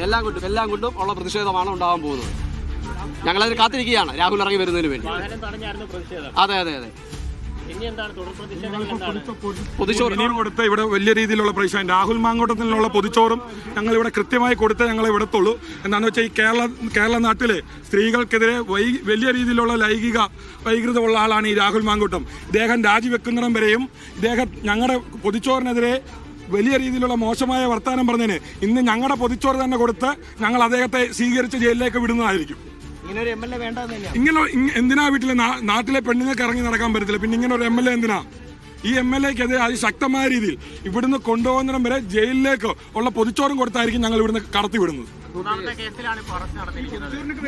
എല്ലാം കൊണ്ടും ഉള്ള പ്രതിഷേധമാണ് ഉണ്ടാകാൻ പോകുന്നത്. ഞങ്ങളതിന് കാത്തിരിക്കുകയാണ് രാഹുൽ ഇറങ്ങി വരുന്നതിന് വേണ്ടി. അതെ. പൊതിച്ചോറ് കൊടുത്ത ഇവിടെ വലിയ രീതിയിലുള്ള പ്രതിഷേധം, രാഹുൽ മാങ്കൂട്ടത്തിനുള്ള പൊതിച്ചോറും ഞങ്ങൾ ഇവിടെ കൃത്യമായി കൊടുത്തേ ഞങ്ങളെ വിടത്തുള്ളൂ. എന്താണെന്ന് വെച്ചാൽ ഈ കേരള നാട്ടിലെ സ്ത്രീകൾക്കെതിരെ വലിയ രീതിയിലുള്ള ലൈംഗിക വൈകൃതമുള്ള ആളാണ് ഈ രാഹുൽ മാങ്കൂട്ടം. ഇദ്ദേഹം രാജിവെക്കുന്നിടം വരെയും ഇദ്ദേഹം ഞങ്ങളുടെ പൊതിച്ചോറിനെതിരെ വലിയ രീതിയിലുള്ള മോശമായ വർത്തമാനം പറഞ്ഞതിന് ഇന്ന് ഞങ്ങളുടെ പൊതിച്ചോറ് തന്നെ കൊടുത്ത് ഞങ്ങൾ അദ്ദേഹത്തെ സ്വീകരിച്ച് ജയിലിലേക്ക് വിടുന്നതായിരിക്കും. ഇങ്ങനെ എന്തിനാ നാട്ടിലെ പെണ്ണുങ്ങൾക്ക് ഇറങ്ങി നടക്കാൻ പറ്റത്തില്ല, പിന്നെ ഇങ്ങനെ ഒരു MLA എന്തിനാ? ഈ MLAക്കെതിരെ അതിശക്തമായ രീതിയിൽ ഇവിടുന്ന് കൊണ്ടുപോകുന്നിടം വരെ ജയിലിലേക്ക് ഉള്ള പൊതിച്ചോറും കൊടുത്തായിരിക്കും ഞങ്ങൾ ഇവിടുന്ന് കടത്തി വിടുന്നത്.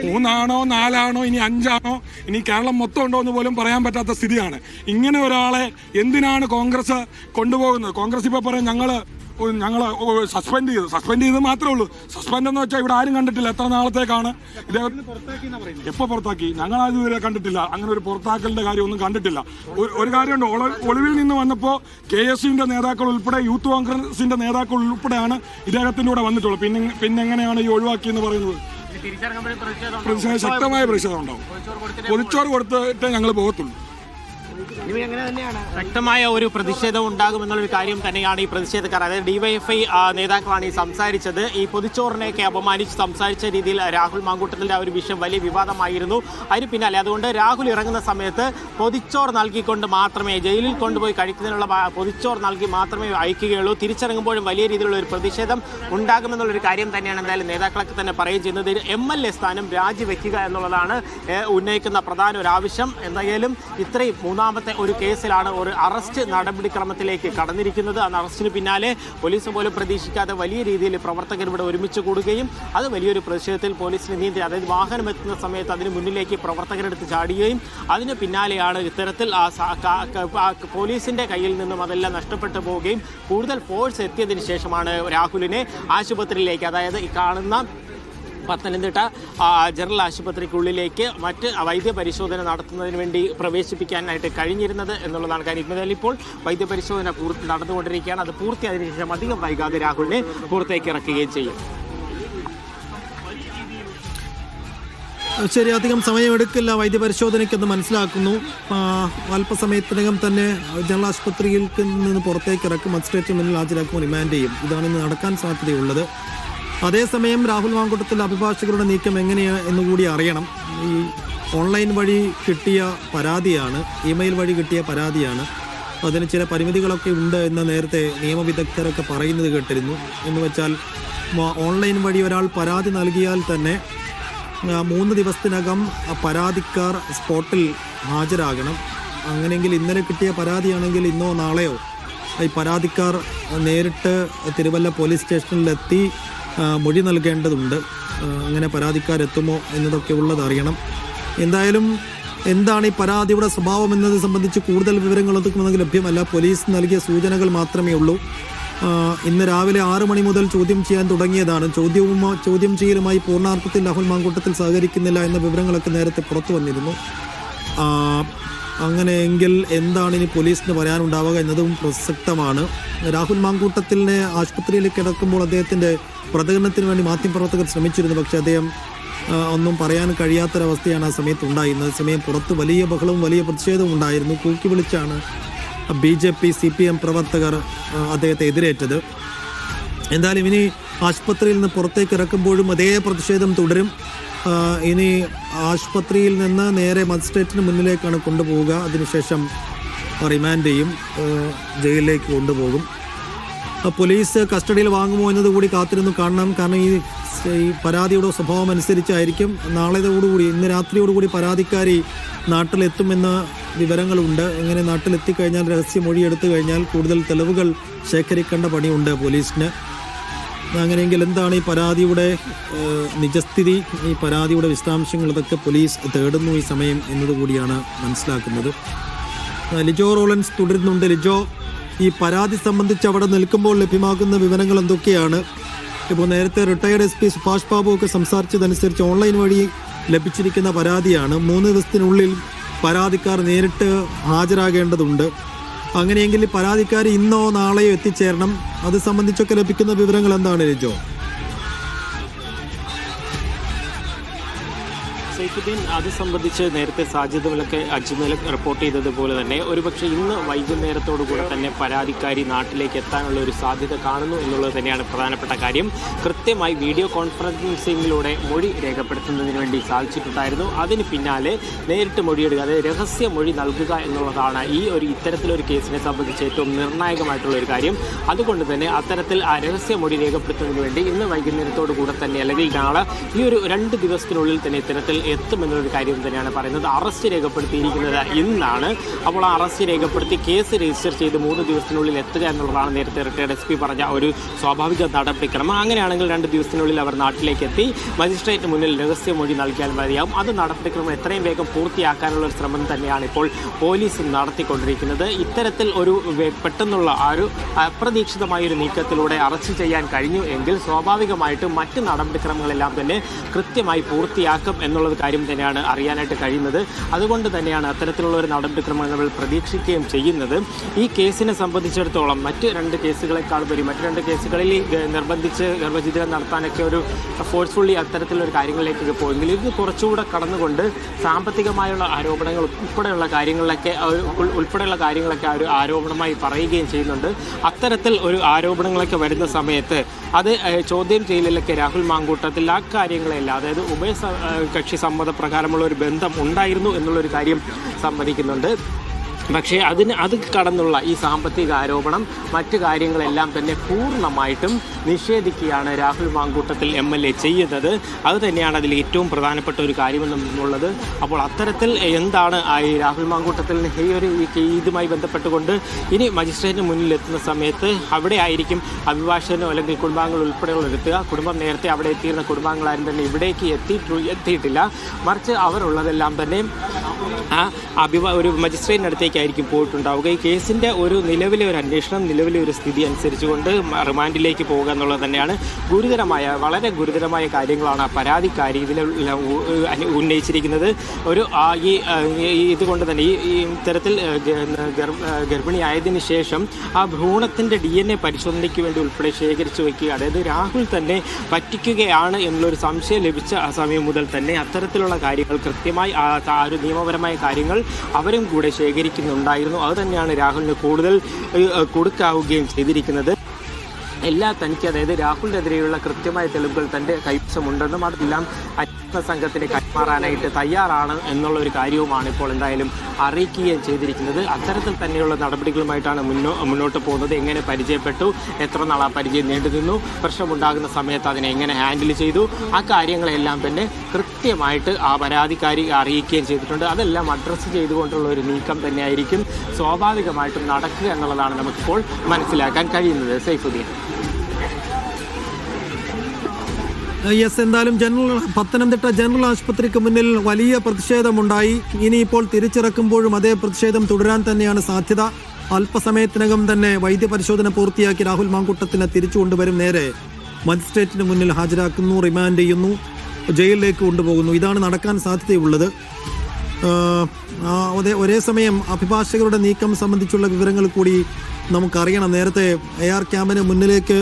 3 ആണോ 4 ആണോ ഇനി 5 ആണോ ഇനി കേരളം മൊത്തം ഉണ്ടോ എന്ന് പോലും പറയാൻ പറ്റാത്ത സ്ഥിതിയാണ്. ഇങ്ങനെ ഒരാളെ എന്തിനാണ് കോൺഗ്രസ് കൊണ്ടുപോകുന്നത്? കോൺഗ്രസ് ഇപ്പോൾ പറയാം ഞങ്ങൾ സസ്പെൻഡ് ചെയ്ത് മാത്രമേ ഉള്ളൂ. സസ്പെൻഡ് എന്ന് വെച്ചാൽ ഇവിടെ ആരും കണ്ടിട്ടില്ല. എത്ര നാളത്തേക്കാണ് ഇദ്ദേഹം എപ്പോൾ പുറത്താക്കി? ഞങ്ങൾ ഇതുവരെ കണ്ടിട്ടില്ല. അങ്ങനെ ഒരു പുറത്താക്കലിന്റെ കാര്യം ഒന്നും കണ്ടിട്ടില്ല. ഒരു കാര്യമുണ്ട്, ഒളിവിൽ നിന്ന് വന്നപ്പോൾ KSUവിന്റെ നേതാക്കൾ ഉൾപ്പെടെ യൂത്ത് കോൺഗ്രസിന്റെ നേതാക്കൾ ഉൾപ്പെടെയാണ് ഇദ്ദേഹത്തിന്റെ കൂടെ വന്നിട്ടുള്ളത്. പിന്നെ എങ്ങനെയാണ് ഈ ഒഴിവാക്കിയെന്ന് പറയുന്നത്? ശക്തമായ പ്രതിഷേധം ഉണ്ടാവും. പൊതിച്ചോറ് കൊടുത്തിട്ടേ ഞങ്ങൾ പോകത്തുള്ളൂ. ശക്തമായ ഒരു പ്രതിഷേധം ഉണ്ടാകുമെന്നുള്ളൊരു കാര്യം തന്നെയാണ് ഈ പ്രതിഷേധക്കാർ, അതായത് DYFI നേതാക്കളാണ് ഈ സംസാരിച്ചത്. ഈ പൊതിച്ചോറിനെയൊക്കെ അപമാനിച്ച് സംസാരിച്ച രീതിയിൽ രാഹുൽ മാങ്കൂട്ടത്തിൻ്റെ ആ ഒരു വിഷയം വലിയ വിവാദമായിരുന്നു. അതിന് പിന്നാലെ അതുകൊണ്ട് രാഹുൽ ഇറങ്ങുന്ന സമയത്ത് പൊതിച്ചോർ നൽകിക്കൊണ്ട് മാത്രമേ, ജയിലിൽ കൊണ്ടുപോയി കഴിക്കുന്നതിനുള്ള പൊതിച്ചോർ നൽകി മാത്രമേ അയക്കുകയുള്ളൂ. തിരിച്ചിറങ്ങുമ്പോഴും വലിയ രീതിയിലുള്ള ഒരു പ്രതിഷേധം ഉണ്ടാകുമെന്നുള്ളൊരു കാര്യം തന്നെയാണ് എന്തായാലും നേതാക്കളൊക്കെ തന്നെ പറയുകയും ചെയ്യുന്നത്. MLA സ്ഥാനം രാജിവെക്കുക എന്നുള്ളതാണ് ഉന്നയിക്കുന്ന പ്രധാന ഒരു ആവശ്യം. എന്തായാലും ഇത്രയും മൂന്നാമത്തെ ഒരു കേസിലാണ് ഒരു അറസ്റ്റ് നടപടിക്രമത്തിലേക്ക് കടന്നിരിക്കുന്നത്. ആ അറസ്റ്റിന് പിന്നാലെ പോലീസ് പോലും പ്രതീക്ഷിക്കാതെ വലിയ രീതിയിൽ പ്രവർത്തകർ ഇവിടെ ഒരുമിച്ച് കൂടുകയും അത് വലിയൊരു പ്രതിഷേധത്തിൽ പോലീസിന് നീന്തി, അതായത് വാഹനം എത്തുന്ന സമയത്ത് അതിന് മുന്നിലേക്ക് പ്രവർത്തകരെടുത്ത് ചാടുകയും അതിന് പിന്നാലെയാണ് ഇത്തരത്തിൽ പോലീസിന്റെ കയ്യിൽ നിന്നും അതെല്ലാം നഷ്ടപ്പെട്ടു പോവുകയും കൂടുതൽ ഫോഴ്സ് എത്തിയതിനു ശേഷമാണ് രാഹുലിനെ ആശുപത്രിയിലേക്ക്, അതായത് ഈ കാണുന്ന പത്തനംതിട്ട ജനറൽ ആശുപത്രിക്കുള്ളിലേക്ക് മറ്റ് വൈദ്യപരിശോധന നടത്തുന്നതിന് വേണ്ടി പ്രവേശിപ്പിക്കാനായിട്ട് കഴിഞ്ഞിരുന്നത് എന്നുള്ളതാണ് കാര്യം. ഇപ്പോൾ വൈദ്യപരിശോധന നടന്നുകൊണ്ടിരിക്കുകയാണ്. അത് പൂർത്തിയായതിനു ശേഷം അധികം വൈകാതെ രാഹുലിനെ പുറത്തേക്ക് ഇറക്കുകയും ചെയ്യും. ശരി, അധികം സമയമെടുക്കില്ല വൈദ്യപരിശോധനയ്ക്കെന്ന് മനസ്സിലാക്കുന്നു. അല്പസമയത്തിനകം തന്നെ ജനറൽ ആശുപത്രിയിൽ നിന്ന് പുറത്തേക്ക് ഇറക്കും, മജിസ്ട്രേറ്റിന് മുന്നിൽ ഹാജരാക്കും, റിമാൻഡ് ചെയ്യും. ഇതാണ് ഇന്ന് നടക്കാൻ സാധ്യതയുള്ളത്. അതേസമയം രാഹുൽ മാങ്കൂട്ടത്തിൻ്റെ അഭിഭാഷകരുടെ നീക്കം എങ്ങനെയാണ് എന്നുകൂടി അറിയണം. ഈ ഓൺലൈൻ വഴി കിട്ടിയ പരാതിയാണ്, ഇമെയിൽ വഴി കിട്ടിയ പരാതിയാണ്. അതിന് ചില പരിമിതികളൊക്കെ ഉണ്ട് എന്ന് നേരത്തെ നിയമവിദഗ്ധരൊക്കെ പറയുന്നത് കേട്ടിരുന്നു. എന്ന് വെച്ചാൽ ഓൺലൈൻ വഴി ഒരാൾ പരാതി നൽകിയാൽ തന്നെ 3 ദിവസത്തിനകം പരാതിക്കാർ സ്പോട്ടിൽ ഹാജരാകണം. അങ്ങനെയെങ്കിൽ ഇന്നലെ കിട്ടിയ പരാതിയാണെങ്കിൽ ഇന്നോ നാളെയോ ഈ പരാതിക്കാർ നേരിട്ട് തിരുവല്ല പോലീസ് സ്റ്റേഷനിലെത്തി മൊഴി നൽകേണ്ടതുണ്ട്. അങ്ങനെ പരാതിക്കാരെത്തുമോ എന്നതൊക്കെ ഉള്ളത് അറിയണം. എന്തായാലും എന്താണ് ഈ പരാതിയുടെ സ്വഭാവം എന്നത് സംബന്ധിച്ച് കൂടുതൽ വിവരങ്ങളൊന്നും നമുക്ക് ലഭ്യമല്ല. പോലീസ് നൽകിയ സൂചനകൾ മാത്രമേ ഉള്ളൂ. ഇന്ന് രാവിലെ 6 മണി മുതൽ ചോദ്യം ചെയ്യാൻ തുടങ്ങിയതാണ്. ചോദ്യം ചെയ്യലുമായി പൂർണ്ണാർത്ഥത്തിൽ രാഹുൽ മാങ്കൂട്ടത്തിൽ സഹകരിക്കുന്നില്ല എന്ന വിവരങ്ങളൊക്കെ നേരത്തെ പുറത്തു വന്നിരുന്നു. അങ്ങനെയെങ്കിൽ എന്താണ് ഇനി പോലീസിന് പറയാനുണ്ടാവുക എന്നതും പ്രസക്തമാണ്. രാഹുൽ മാങ്കൂട്ടത്തിനെ ആശുപത്രിയിലേക്ക് കിടക്കുമ്പോൾ അദ്ദേഹത്തിൻ്റെ പ്രതികരണത്തിന് വേണ്ടി മാധ്യമപ്രവർത്തകർ ശ്രമിച്ചിരുന്നു. പക്ഷേ അദ്ദേഹം ഒന്നും പറയാൻ കഴിയാത്തൊരവസ്ഥയാണ് ആ സമയത്ത് ഉണ്ടായിരുന്നത്. സമയം പുറത്ത് വലിയ ബഹളവും വലിയ പ്രതിഷേധവും ഉണ്ടായിരുന്നു. കൂക്കി വിളിച്ചാണ് BJP CPM പ്രവർത്തകർ അദ്ദേഹത്തെ എതിരേറ്റത്. എന്തായാലും ഇനി ആശുപത്രിയിൽ നിന്ന് പുറത്തേക്ക് ഇറക്കുമ്പോഴും അതേ പ്രതിഷേധം തുടരും. ഇനി ആശുപത്രിയിൽ നിന്ന് നേരെ മജിസ്ട്രേറ്റിന് മുന്നിലേക്കാണ് കൊണ്ടുപോവുക. അതിനുശേഷം റിമാൻഡ് ചെയ്യും, ജയിലിലേക്ക് കൊണ്ടുപോകും. പോലീസ് കസ്റ്റഡിയിൽ വാങ്ങുമോ എന്നതുകൂടി കാത്തിരുന്ന് കാണണം. കാരണം ഈ പരാതിയുടെ സ്വഭാവം അനുസരിച്ചായിരിക്കും നാളെയോടുകൂടി, ഇന്ന് രാത്രിയോടുകൂടി പരാതിക്കാരി നാട്ടിലെത്തുമെന്ന വിവരങ്ങളുണ്ട്. ഇങ്ങനെ നാട്ടിലെത്തിക്കഴിഞ്ഞാൽ രഹസ്യമൊഴി എടുത്തു കഴിഞ്ഞാൽ കൂടുതൽ തെളിവുകൾ ശേഖരിക്കേണ്ട പണിയുണ്ട് പോലീസിന്. അങ്ങനെയെങ്കിൽ എന്താണ് ഈ പരാതിയുടെ നിജസ്ഥിതി, ഈ പരാതിയുടെ വിശദാംശങ്ങൾ, ഇതൊക്കെ പോലീസ് തേടുന്നു ഈ സമയം എന്നതുകൂടിയാണ് മനസ്സിലാക്കുന്നത്. ലിജോ റോളൻസ് തുടരുന്നുണ്ട്. ലിജോ, ഈ പരാതി സംബന്ധിച്ച് അവിടെ നിൽക്കുമ്പോൾ ലഭ്യമാകുന്ന വിവരങ്ങൾ എന്തൊക്കെയാണ്? ഇപ്പോൾ നേരത്തെ റിട്ടയർഡ് SP സുഭാഷ് ബാബു ഒക്കെ സംസാരിച്ചതനുസരിച്ച് ഓൺലൈൻ വഴി ലഭിച്ചിരിക്കുന്ന പരാതിയാണ്. 3 ദിവസത്തിനുള്ളിൽ പരാതിക്കാർ നേരിട്ട് ഹാജരാകേണ്ടതുണ്ട്. അങ്ങനെയെങ്കിൽ പരാതിക്കാർ ഇന്നോ നാളെയോ എത്തിച്ചേരണം. അത് സംബന്ധിച്ചൊക്കെ ലഭിക്കുന്ന വിവരങ്ങൾ എന്താണ് ലിജോ? സൈഫുദ്ദീൻ, അത് സംബന്ധിച്ച് നേരത്തെ സാജിദ് അജ്മൽ റിപ്പോർട്ട് ചെയ്തതുപോലെ തന്നെ ഒരുപക്ഷെ ഇന്ന് വൈകുന്നേരത്തോടു കൂടെ തന്നെ പരാതിക്കാരി നാട്ടിലേക്ക് എത്താനുള്ള ഒരു സാധ്യത കാണുന്നു എന്നുള്ളത് തന്നെയാണ് പ്രധാനപ്പെട്ട കാര്യം. കൃത്യമായി വീഡിയോ കോൺഫറൻസിങ്ങിലൂടെ മൊഴി രേഖപ്പെടുത്തുന്നതിന് വേണ്ടി സാധിച്ചിട്ടുണ്ടായിരുന്നു. അതിന് പിന്നാലെ നേരിട്ട് മൊഴിയെടുക്കുക, അതായത് രഹസ്യ മൊഴി നൽകുക എന്നുള്ളതാണ് ഇത്തരത്തിലൊരു കേസിനെ സംബന്ധിച്ച് ഏറ്റവും നിർണായകമായിട്ടുള്ള ഒരു കാര്യം. അതുകൊണ്ട് തന്നെ അത്തരത്തിൽ ആ രഹസ്യ മൊഴി രേഖപ്പെടുത്തുന്നതിന് വേണ്ടി ഇന്ന് വൈകുന്നേരത്തോടു കൂടെ തന്നെ അല്ലെങ്കിൽ നാളെ ഈ ഒരു 2 ദിവസത്തിനുള്ളിൽ തന്നെ ഇത്തരത്തിൽ എത്തുമെന്നൊരു കാര്യം തന്നെയാണ് പറയുന്നത്. അറസ്റ്റ് രേഖപ്പെടുത്തിയിരിക്കുന്നത് ഇന്നാണ്. അപ്പോൾ ആ അറസ്റ്റ് രേഖപ്പെടുത്തി കേസ് രജിസ്റ്റർ ചെയ്ത് 3 ദിവസത്തിനുള്ളിൽ എത്തുക എന്നുള്ളതാണ് നേരത്തെ റിട്ടയർഡ് SP പറഞ്ഞ ഒരു സ്വാഭാവിക നടപടിക്രമം. അങ്ങനെയാണെങ്കിൽ 2 ദിവസത്തിനുള്ളിൽ അവർ നാട്ടിലേക്ക് എത്തി മജിസ്ട്രേറ്റ് മുന്നിൽ രഹസ്യമൊഴി നൽകിയാൽ മതിയാവും. അത് നടപടിക്രമം എത്രയും വേഗം പൂർത്തിയാക്കാനുള്ള ഒരു ശ്രമം തന്നെയാണ് ഇപ്പോൾ പോലീസ് നടത്തിക്കൊണ്ടിരിക്കുന്നത്. ഇത്തരത്തിൽ ഒരു പെട്ടെന്നുള്ള ആ ഒരു അപ്രതീക്ഷിതമായൊരു നീക്കത്തിലൂടെ അറസ്റ്റ് ചെയ്യാൻ കഴിഞ്ഞു എങ്കിൽ സ്വാഭാവികമായിട്ടും മറ്റ് നടപടിക്രമങ്ങളെല്ലാം തന്നെ കൃത്യമായി പൂർത്തിയാക്കും എന്നുള്ളത് കാര്യം തന്നെയാണ് അറിയാനായിട്ട് കഴിയുന്നത്. അതുകൊണ്ട് തന്നെയാണ് അത്തരത്തിലുള്ള ഒരു നടപടിക്രമം നമ്മൾ പ്രതീക്ഷിക്കുകയും ചെയ്യുന്നത്. ഈ കേസിനെ സംബന്ധിച്ചിടത്തോളം മറ്റ് 2 കേസുകളെക്കാൾ വരും മറ്റ് 2 കേസുകളിൽ നിർബന്ധിച്ച് ഗർഭഛിദ്രം നടത്താനൊക്കെ ഒരു ഫോഴ്സ്ഫുള്ളി അത്തരത്തിലൊരു കാര്യങ്ങളിലേക്ക് പോയെങ്കിൽ ഇത് കുറച്ചുകൂടെ കടന്നുകൊണ്ട് സാമ്പത്തികമായുള്ള ആരോപണങ്ങൾ ഉൾപ്പെടെയുള്ള കാര്യങ്ങളൊക്കെ ആ ഒരു ആരോപണമായി പറയുകയും ചെയ്യുന്നുണ്ട്. അത്തരത്തിൽ ഒരു ആരോപണങ്ങളൊക്കെ വരുന്ന സമയത്ത് അത് ചോദ്യം ചെയ്യലിലൊക്കെ രാഹുൽ മാങ്കൂട്ടത്തിൽ ആ കാര്യങ്ങളെല്ലാം, അതായത് ഉഭയകക്ഷി സമ്മതപ്രകാരമുള്ള ഒരു ബന്ധം ഉണ്ടായിരുന്നു എന്നുള്ളൊരു കാര്യം സമ്മതിക്കുന്നുണ്ട്. പക്ഷേ അത് കടന്നുള്ള ഈ സാമ്പത്തിക ആരോപണം മറ്റു കാര്യങ്ങളെല്ലാം തന്നെ പൂർണ്ണമായിട്ടും നിഷേധിക്കുകയാണ് രാഹുൽ മാങ്കൂട്ടത്തിൽ MLA ചെയ്യുന്നത്. അത് തന്നെയാണ് അതിൽ ഏറ്റവും പ്രധാനപ്പെട്ട ഒരു കാര്യമെന്നുള്ളത്. അപ്പോൾ അത്തരത്തിൽ എന്താണ് ഈ രാഹുൽ മാങ്കൂട്ടത്തിൽ ഇതുമായി ബന്ധപ്പെട്ടുകൊണ്ട് ഇനി മജിസ്ട്രേറ്റിന് മുന്നിൽ എത്തുന്ന സമയത്ത് അവിടെ ആയിരിക്കും അഭിഭാഷകനോ അല്ലെങ്കിൽ കുടുംബാംഗങ്ങൾ ഉൾപ്പെടെയുള്ളവർ എത്തുക. കുടുംബം നേരത്തെ അവിടെ എത്തിയിരുന്ന കുടുംബാംഗങ്ങളാരും തന്നെ ഇവിടേക്ക് എത്തിയിട്ടില്ല. മറിച്ച് അവരുള്ളതെല്ലാം തന്നെ ഒരു മജിസ്ട്രേറ്റിനടുത്തേക്കായിരിക്കും പോയിട്ടുണ്ടാവുക. ഈ കേസിൻ്റെ ഒരു നിലവിലെ ഒരു അന്വേഷണം, നിലവിലെ ഒരു സ്ഥിതി അനുസരിച്ചുകൊണ്ട് റിമാൻഡിലേക്ക് പോകുക എന്നുള്ളത് തന്നെയാണ് വളരെ ഗുരുതരമായ കാര്യങ്ങളാണ് പരാതിക്കാരി ഇതിൽ ഉന്നയിച്ചിരിക്കുന്നത്. ഇതുകൊണ്ട് തന്നെ ഈ തരത്തിൽ ഗർഭിണിയായതിനു ശേഷം ആ ഭ്രൂണത്തിൻ്റെ DNA പരിശോധനയ്ക്ക് വേണ്ടി ഉൾപ്പെടെ ശേഖരിച്ചു വയ്ക്കുക, അതായത് രാഹുൽ തന്നെ പറ്റിക്കുകയാണ് എന്നുള്ളൊരു സംശയം ലഭിച്ച ആ സമയം മുതൽ തന്നെ അത്തരത്തിലുള്ള കാര്യങ്ങൾ കൃത്യമായി ആ ഒരു നിയമപരമായ കാര്യങ്ങൾ അവരും കൂടെ ശേഖരിക്കുന്നുണ്ടായിരുന്നു. അത് തന്നെയാണ് രാഹുലിന് കൂടുതൽ കൊടുക്കാവുകയും ചെയ്തിരിക്കുന്നത്. തനിക്ക്, അതായത് രാഹുലിനെതിരെയുള്ള കൃത്യമായ തെളിവുകൾ തൻ്റെ കൈവശമുണ്ടെന്നും അതെല്ലാം അന്വേഷണ സംഘത്തിന് കൈമാറാനായിട്ട് തയ്യാറാണ് എന്നുള്ള ഒരു കാര്യവുമാണ് ഇപ്പോൾ എന്തായാലും അറിയിക്കുകയും ചെയ്തിരിക്കുന്നത്. അത്തരത്തിൽ തന്നെയുള്ള നടപടികളുമായിട്ടാണ് മുന്നോട്ട് പോകുന്നത്. എങ്ങനെ പരിചയപ്പെട്ടു, എത്ര നാൾ ആ പരിചയം നീണ്ടുനിന്നു, പ്രശ്നമുണ്ടാകുന്ന സമയത്ത് അതിനെ എങ്ങനെ ഹാൻഡിൽ ചെയ്തു, ആ കാര്യങ്ങളെല്ലാം തന്നെ കൃത്യമായിട്ട് ആ പരാതിക്കാരി അറിയിക്കുകയും ചെയ്തിട്ടുണ്ട്. അതെല്ലാം അഡ്രസ്സ് ചെയ്തുകൊണ്ടുള്ള ഒരു നീക്കം തന്നെയായിരിക്കും സ്വാഭാവികമായിട്ടും നടക്കുക എന്നുള്ളതാണ് നമുക്കിപ്പോൾ മനസ്സിലാക്കാൻ കഴിയുന്നത്. സൈഫുദ്ദീൻ. എന്തായാലും പത്തനംതിട്ട ജനറൽ ആശുപത്രിക്ക് മുന്നിൽ വലിയ പ്രതിഷേധമുണ്ടായി. ഇനിയിപ്പോൾ തിരിച്ചിറക്കുമ്പോഴും അതേ പ്രതിഷേധം തുടരാൻ തന്നെയാണ് സാധ്യത. അല്പസമയത്തിനകം തന്നെ വൈദ്യപരിശോധന പൂർത്തിയാക്കി രാഹുൽ മാങ്കൂട്ടത്തിനെ തിരിച്ചു കൊണ്ടുവരും. നേരെ മജിസ്ട്രേറ്റിന് മുന്നിൽ ഹാജരാക്കുന്നു, റിമാൻഡ് ചെയ്യുന്നു, ജയിലിലേക്ക് കൊണ്ടുപോകുന്നു. ഇതാണ് നടക്കാൻ സാധ്യതയുള്ളത്. ഒരേ സമയം അഭിഭാഷകരുടെ നീക്കം സംബന്ധിച്ചുള്ള വിവരങ്ങൾ കൂടി നമുക്കറിയണം. നേരത്തെ AR ക്യാമ്പിന് മുന്നിലേക്ക്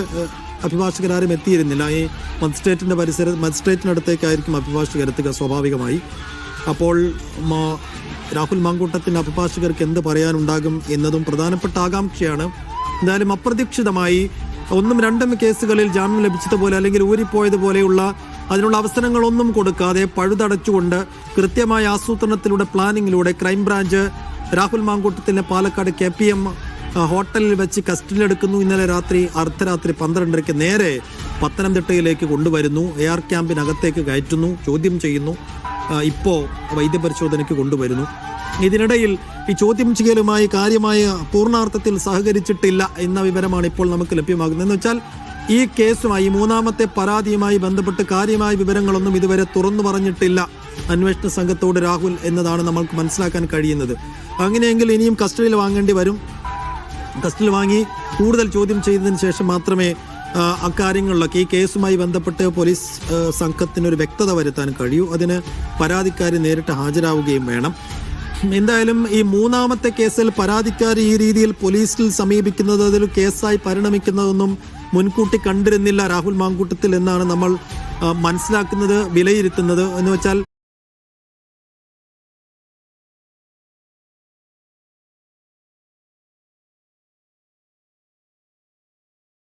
അഭിഭാഷകരാരും എത്തിയിരുന്നില്ല. ഈ മജിസ്ട്രേറ്റിനടുത്തേക്കായിരിക്കും അഭിഭാഷകരെത്തുക സ്വാഭാവികമായി. അപ്പോൾ രാഹുൽ മാങ്കൂട്ടത്തിന് അഭിഭാഷകർക്ക് എന്ത് പറയാനുണ്ടാകും എന്നതും പ്രധാനപ്പെട്ട ആകാംക്ഷയാണ്. എന്തായാലും അപ്രതീക്ഷിതമായി 1-2 കേസുകളിൽ ജാമ്യം ലഭിച്ചതുപോലെ അല്ലെങ്കിൽ ഊരിപ്പോയതുപോലെയുള്ള അതിനുള്ള അവസരങ്ങളൊന്നും കൊടുക്കാതെ പഴുതടച്ചുകൊണ്ട് കൃത്യമായ ആസൂത്രണത്തിലൂടെ, പ്ലാനിങ്ങിലൂടെ ക്രൈംബ്രാഞ്ച് രാഹുൽ മാങ്കൂട്ടത്തിനെ പാലക്കാട് KPM ഹോട്ടലിൽ വെച്ച് കസ്റ്റഡിയിലെടുക്കുന്നു. ഇന്നലെ അർദ്ധരാത്രി 12:30 നേരെ പത്തനംതിട്ടയിലേക്ക് കൊണ്ടുവരുന്നു. AR ക്യാമ്പിനകത്തേക്ക് കയറ്റുന്നു, ചോദ്യം ചെയ്യുന്നു, ഇപ്പോൾ വൈദ്യപരിശോധനയ്ക്ക് കൊണ്ടുവരുന്നു. ഇതിനിടയിൽ ഈ ചോദ്യം ചെയ്യലുമായി കാര്യമായ പൂർണ്ണാർത്ഥത്തിൽ സഹകരിച്ചിട്ടില്ല എന്ന വിവരമാണ് ഇപ്പോൾ നമുക്ക് ലഭ്യമാകുന്നത്. എന്ന് വെച്ചാൽ ഈ കേസുമായി, 3ാമത്തെ പരാതിയുമായി ബന്ധപ്പെട്ട് കാര്യമായ വിവരങ്ങളൊന്നും ഇതുവരെ തുറന്നു പറഞ്ഞിട്ടില്ല അന്വേഷണ സംഘത്തോട് രാഹുൽ എന്നതാണ് നമ്മൾക്ക് മനസ്സിലാക്കാൻ കഴിയുന്നത്. അങ്ങനെയെങ്കിൽ ഇനിയും കസ്റ്റഡിയിൽ വാങ്ങേണ്ടി വരും. കസ്റ്റഡിയിൽ വാങ്ങി കൂടുതൽ ചോദ്യം ചെയ്തതിന് ശേഷം മാത്രമേ അക്കാര്യങ്ങളിലൊക്കെ ഈ കേസുമായി ബന്ധപ്പെട്ട് പോലീസ് സംഘത്തിനൊരു വ്യക്തത വരുത്താൻ കഴിയൂ. അതിന് പരാതിക്കാരി നേരിട്ട് ഹാജരാവുകയും വേണം. എന്തായാലും ഈ 3ാമത്തെ കേസിൽ പരാതിക്കാരി ഈ രീതിയിൽ പോലീസിൽ സമീപിക്കുന്നത്, അതിൽ കേസായി പരിണമിക്കുന്നതൊന്നും മുൻകൂട്ടി കണ്ടിരുന്നില്ല രാഹുൽ മാങ്കൂട്ടത്തിൽ എന്നാണ് നമ്മൾ മനസ്സിലാക്കുന്നത്, വിലയിരുത്തുന്നത്. എന്ന് വെച്ചാൽ